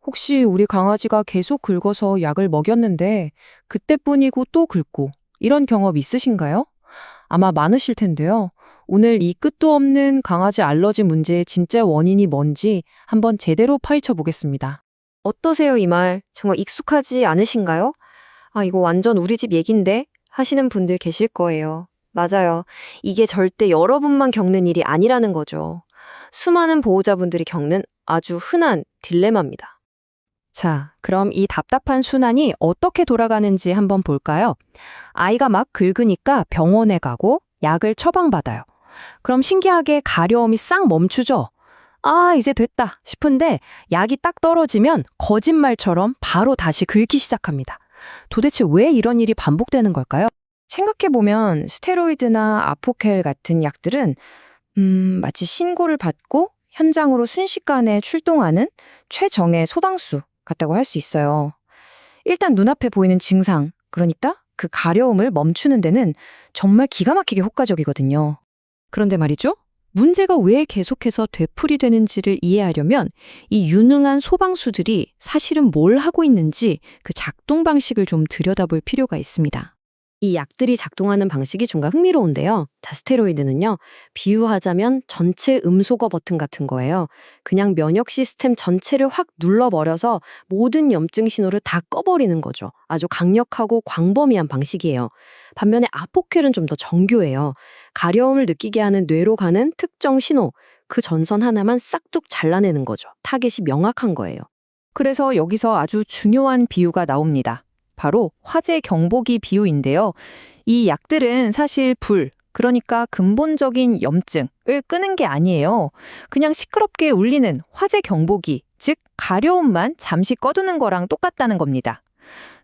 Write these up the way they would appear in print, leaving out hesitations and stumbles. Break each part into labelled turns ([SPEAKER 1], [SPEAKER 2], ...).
[SPEAKER 1] 혹시 우리 강아지가 계속 긁어서 약을 먹였는데 그때뿐이고 또 긁고 이런 경험 있으신가요? 아마 많으실 텐데요. 오늘 이 끝도 없는 강아지 알러지 문제의 진짜 원인이 뭔지 한번 제대로 파헤쳐 보겠습니다.
[SPEAKER 2] 어떠세요, 이 말? 정말 익숙하지 않으신가요? 아, 이거 완전 우리 집 얘긴데? 하시는 분들 계실 거예요. 맞아요. 이게 절대 여러분만 겪는 일이 아니라는 거죠. 수많은 보호자분들이 겪는 아주 흔한 딜레마입니다.
[SPEAKER 1] 자, 그럼 이 답답한 순환이 어떻게 돌아가는지 한번 볼까요? 아이가 막 긁으니까 병원에 가고 약을 처방받아요. 그럼 신기하게 가려움이 싹 멈추죠? 아, 이제 됐다 싶은데 약이 딱 떨어지면 거짓말처럼 바로 다시 긁기 시작합니다. 도대체 왜 이런 일이 반복되는 걸까요? 생각해보면 스테로이드나 아포켈 같은 약들은 마치 신고를 받고 현장으로 순식간에 출동하는 최정예 소당수 같다고 할 수 있어요. 일단 눈앞에 보이는 증상, 그러니까 그 가려움을 멈추는 데는 정말 기가 막히게 효과적이거든요. 그런데 말이죠. 문제가 왜 계속해서 되풀이되는지를 이해하려면 이 유능한 소방수들이 사실은 뭘 하고 있는지 그 작동 방식을 좀 들여다볼 필요가 있습니다.
[SPEAKER 2] 이 약들이 작동하는 방식이 정말 흥미로운데요. 자, 스테로이드는요, 비유하자면 전체 음소거 버튼 같은 거예요. 그냥 면역 시스템 전체를 확 눌러버려서 모든 염증 신호를 다 꺼버리는 거죠. 아주 강력하고 광범위한 방식이에요. 반면에 아포켈은 좀 더 정교해요. 가려움을 느끼게 하는 뇌로 가는 특정 신호, 그 전선 하나만 싹둑 잘라내는 거죠. 타겟이 명확한 거예요.
[SPEAKER 1] 그래서 여기서 아주 중요한 비유가 나옵니다. 바로 화재 경보기 비유인데요. 이 약들은 사실 그러니까 근본적인 염증을 끄는 게 아니에요. 그냥 시끄럽게 울리는 화재 경보기, 즉 가려움만 잠시 꺼두는 거랑 똑같다는 겁니다.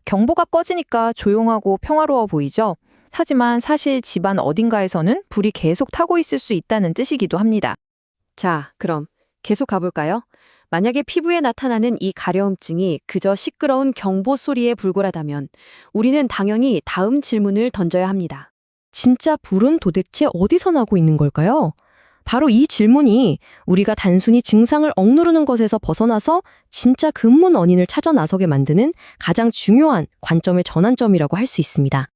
[SPEAKER 1] 경보가 꺼지니까 조용하고 평화로워 보이죠? 하지만 사실 집안 어딘가에서는 불이 계속 타고 있을 수 있다는 뜻이기도 합니다.
[SPEAKER 2] 자, 그럼 계속 가볼까요? 만약에 피부에 나타나는 이 가려움증이 그저 시끄러운 경보 소리에 불과하다면 우리는 당연히 다음 질문을 던져야 합니다.
[SPEAKER 3] 진짜 불은 도대체 어디서 나고 있는 걸까요? 바로 이 질문이 우리가 단순히 증상을 억누르는 것에서 벗어나서 진짜 근본 원인을 찾아 나서게 만드는 가장 중요한 관점의 전환점이라고 할 수 있습니다.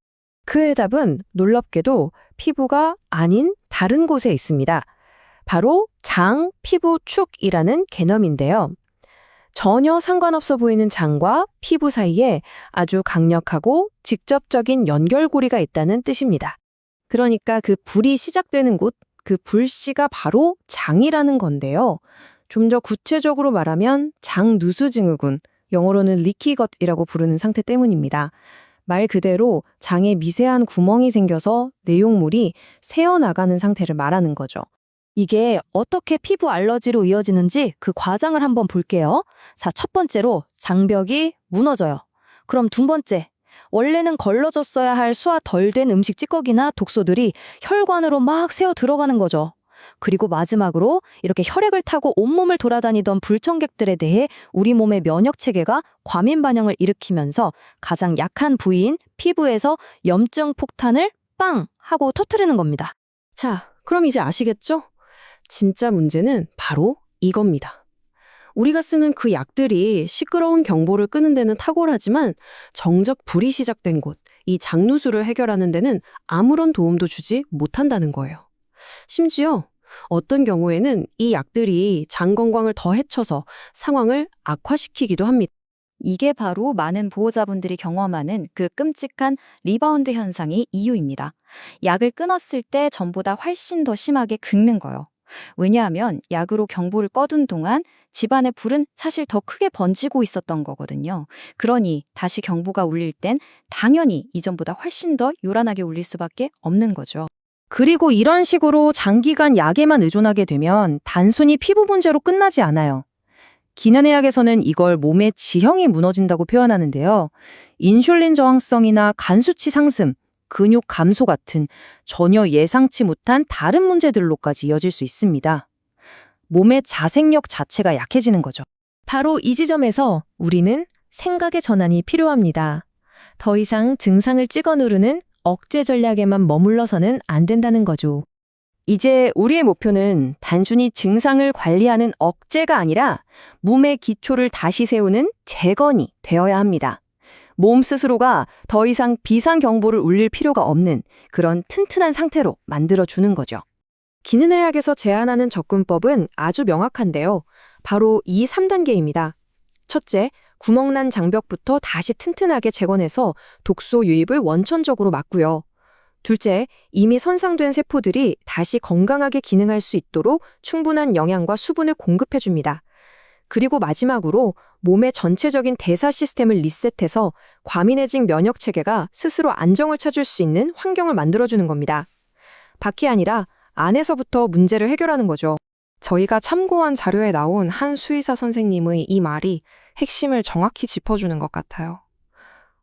[SPEAKER 1] 그 해답은 놀랍게도 피부가 아닌 다른 곳에 있습니다. 바로 장, 피부, 축이라는 개념인데요. 전혀 상관없어 보이는 장과 피부 사이에 아주 강력하고 직접적인 연결고리가 있다는 뜻입니다. 그러니까 그 불이 시작되는 곳, 그 불씨가 바로 장이라는 건데요. 좀 더 구체적으로 말하면 장누수증후군, 영어로는 리키것이라고 부르는 상태 때문입니다. 말 그대로 장에 미세한 구멍이 생겨서 내용물이 새어나가는 상태를 말하는 거죠.
[SPEAKER 3] 이게 어떻게 피부 알러지로 이어지는지 그 과정을 한번 볼게요. 자, 첫 번째로 장벽이 무너져요. 그럼 두 번째, 원래는 걸러졌어야 할 수화 덜 된 음식 찌꺼기나 독소들이 혈관으로 막 새어 들어가는 거죠. 그리고 마지막으로 이렇게 혈액을 타고 온몸을 돌아다니던 불청객들에 대해 우리 몸의 면역 체계가 과민 반응을 일으키면서 가장 약한 부위인 피부에서 염증 폭탄을 빵 하고 터뜨리는 겁니다.
[SPEAKER 2] 자, 그럼 이제 아시겠죠? 진짜 문제는 바로 이겁니다. 우리가 쓰는 그 약들이 시끄러운 경보를 끄는 데는 탁월하지만 정작 불이 시작된 곳, 이 장누수를 해결하는 데는 아무런 도움도 주지 못한다는 거예요. 심지어 어떤 경우에는 이 약들이 장 건강을 더 해쳐서 상황을 악화시키기도 합니다.
[SPEAKER 3] 이게 바로 많은 보호자분들이 경험하는 그 끔찍한 리바운드 현상의 이유입니다. 약을 끊었을 때 전보다 훨씬 더 심하게 긁는 거요. 왜냐하면 약으로 경보를 꺼둔 동안 집안의 불은 사실 더 크게 번지고 있었던 거거든요. 그러니 다시 경보가 울릴 땐 당연히 이전보다 훨씬 더 요란하게 울릴 수밖에 없는 거죠.
[SPEAKER 1] 그리고 이런 식으로 장기간 약에만 의존하게 되면 단순히 피부 문제로 끝나지 않아요. 기능의학에서는 이걸 몸의 지형이 무너진다고 표현하는데요. 인슐린 저항성이나 간 수치 상승, 근육 감소 같은 전혀 예상치 못한 다른 문제들로까지 이어질 수 있습니다. 몸의 자생력 자체가 약해지는 거죠. 바로 이 지점에서 우리는 생각의 전환이 필요합니다. 더 이상 증상을 찍어 누르는 억제 전략에만 머물러서는 안 된다는 거죠. 이제 우리의 목표는 단순히 증상을 관리하는 억제가 아니라 몸의 기초를 다시 세우는 재건이 되어야 합니다. 몸 스스로가 더 이상 비상경보를 울릴 필요가 없는 그런 튼튼한 상태로 만들어주는 거죠.
[SPEAKER 2] 기능의학에서 제안하는 접근법은 아주 명확한데요. 바로 이 3단계입니다. 첫째, 구멍난 장벽부터 다시 튼튼하게 재건해서 독소 유입을 원천적으로 막고요. 둘째, 이미 손상된 세포들이 다시 건강하게 기능할 수 있도록 충분한 영양과 수분을 공급해줍니다. 그리고 마지막으로 몸의 전체적인 대사 시스템을 리셋해서 과민해진 면역 체계가 스스로 안정을 찾을 수 있는 환경을 만들어주는 겁니다. 밖이 아니라 안에서부터 문제를 해결하는 거죠.
[SPEAKER 4] 저희가 참고한 자료에 나온 한 수의사 선생님의 이 말이 핵심을 정확히 짚어주는 것 같아요.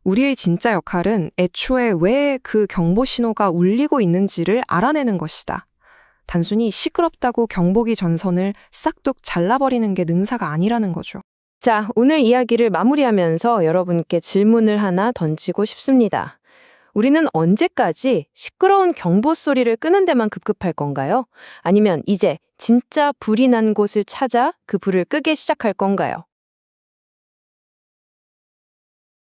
[SPEAKER 4] 우리의 진짜 역할은 애초에 왜 그 경보 신호가 울리고 있는지를 알아내는 것이다. 단순히 시끄럽다고 경보기 전선을 싹둑 잘라버리는 게 능사가 아니라는 거죠.
[SPEAKER 1] 자, 오늘 이야기를 마무리하면서 여러분께 질문을 하나 던지고 싶습니다. 우리는 언제까지 시끄러운 경보 소리를 끄는 데만 급급할 건가요? 아니면 이제 진짜 불이 난 곳을 찾아 그 불을 끄게 시작할 건가요?